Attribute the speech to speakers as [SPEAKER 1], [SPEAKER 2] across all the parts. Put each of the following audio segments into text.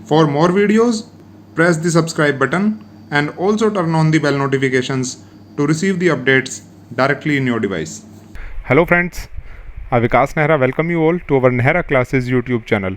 [SPEAKER 1] For more videos, press the subscribe button and also turn on the bell notifications to receive the updates directly in your device.
[SPEAKER 2] Hello friends, I Vikas Nehra welcome you all to our Nehra Classes YouTube channel.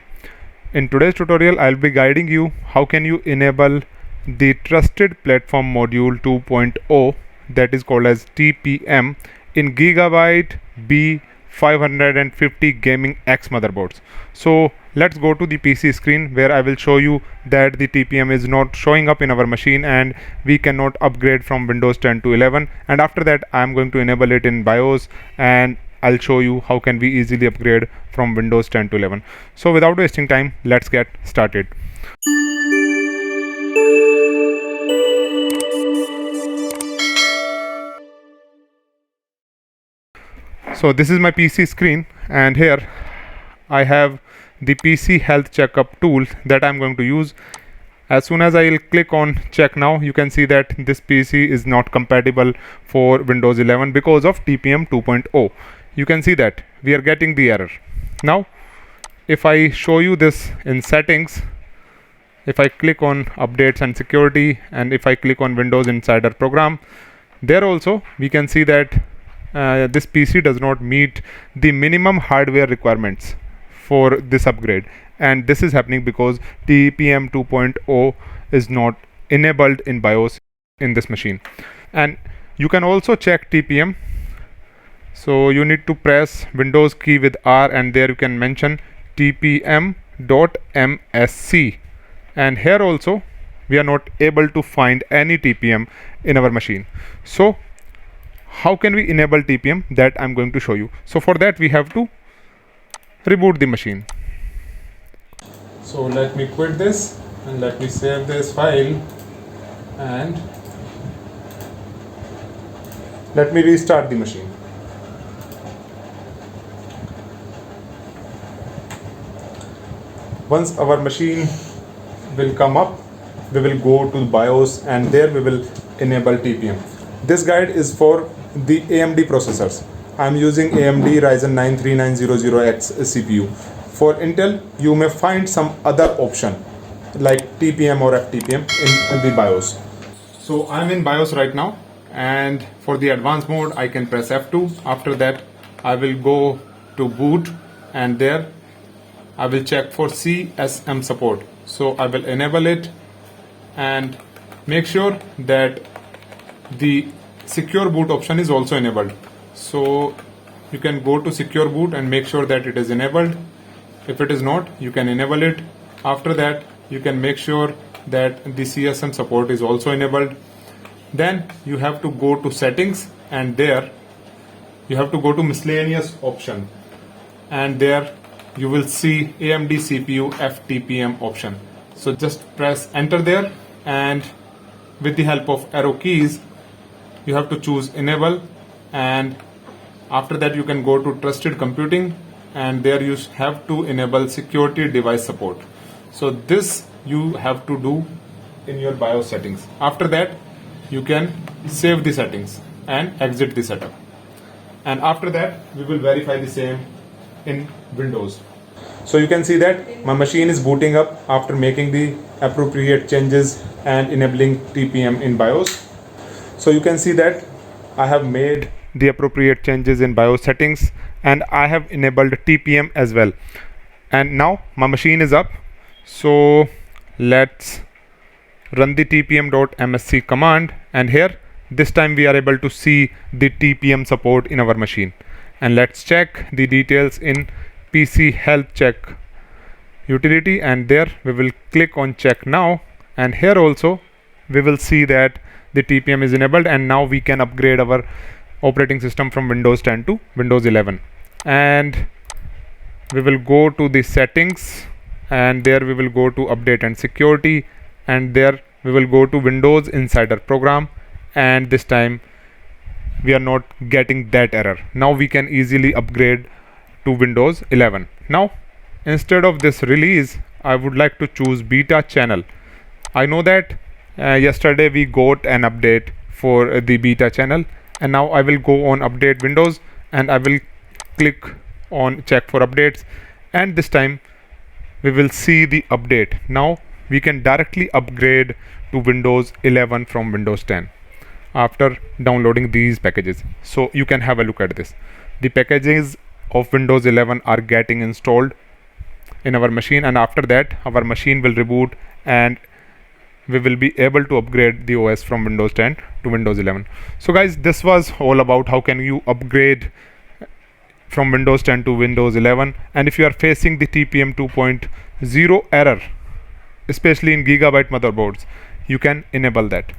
[SPEAKER 2] In today's tutorial, I'll be guiding you how can you enable the Trusted Platform Module 2.0 that is called as TPM in Gigabyte B550 Gaming X motherboards. So let's go to the PC screen where I will show you that the TPM is not showing up in our machine and we cannot upgrade from Windows 10 to 11, and after that I'm going to enable it in BIOS and I'll show you how can we easily upgrade from Windows 10 to 11. So without wasting time, let's get started. So this is my PC screen and here I have the PC health checkup tool that I'm going to use. As soon as I'll click on check now, you can see that this PC is not compatible for Windows 11 because of TPM 2.0. You can see that we are getting the error. Now if I show you this in settings, if I click on updates and security and if I click on Windows Insider program, there also we can see that this PC does not meet the minimum hardware requirements for this upgrade, and this is happening because TPM 2.0 is not enabled in BIOS in this machine. And you can also check TPM. So you need to press Windows key with R and there you can mention tpm.msc, and here also we are not able to find any TPM in our machine. So how can we enable TPM? That I'm going to show you. So for that we have to reboot the machine. So let me quit this and let me save this file and let me restart the machine. Once our machine will come up, we will go to BIOS and there we will enable TPM. This guide is for the AMD processors. I am using AMD Ryzen 9 3900X CPU. For Intel, you may find some other option like TPM or FTPM in the BIOS. So I am in BIOS right now, and for the advanced mode I can press F2. After that I will go to boot and there I will check for CSM support. So I will enable it and make sure that the secure boot option is also enabled. So you can go to secure boot and make sure that it is enabled. If it is not, you can enable it. After that you can make sure that the CSM support is also enabled. Then you have to go to settings and there you have to go to miscellaneous option and there you will see AMD CPU FTPM option. So just press enter there and with the help of arrow keys you have to choose enable, and after that you can go to trusted computing and there you have to enable security device support. So this you have to do in your BIOS settings. After that you can save the settings and exit the setup, and after that we will verify the same in Windows. So you can see that my machine is booting up after making the appropriate changes and enabling TPM in BIOS. So you can see that I have made the appropriate changes in BIOS settings and I have enabled TPM as well. And now my machine is up. So let's run the tpm.msc command, and here this time we are able to see the TPM support in our machine. And let's check the details in PC health check utility, and there we will click on check now, and here also we will see that the TPM is enabled and now we can upgrade our operating system from Windows 10 to Windows 11. And we will go to the settings and there we will go to update and security, and there we will go to Windows Insider program, and this time we are not getting that error. Now we can easily upgrade to Windows 11. Now instead of this release I would like to choose beta channel. I know that yesterday we got an update for the beta channel, and now I will go on update Windows and I will click on check for updates, and this time we will see the update. Now we can directly upgrade to Windows 11 from Windows 10 after downloading these packages. So you can have a look at this. The packages of Windows 11 are getting installed in our machine, and after that our machine will reboot and we will be able to upgrade the OS from Windows 10 to Windows 11. So guys, this was all about how can you upgrade from Windows 10 to Windows 11. And if you are facing the TPM 2.0 error, especially in gigabyte motherboards, you can enable that.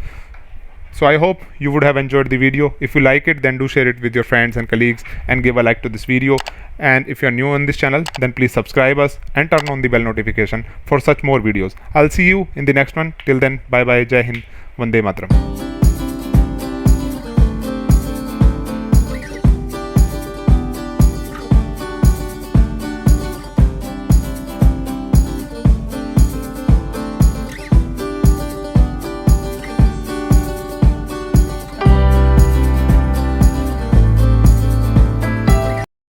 [SPEAKER 2] So I hope you would have enjoyed the video. If you like it, then do share it with your friends and colleagues and give a like to this video. And if you are new on this channel, then please subscribe us and turn on the bell notification for such more videos. I'll see you in the next one. Till then, bye bye, Jai Hind, Vande Mataram.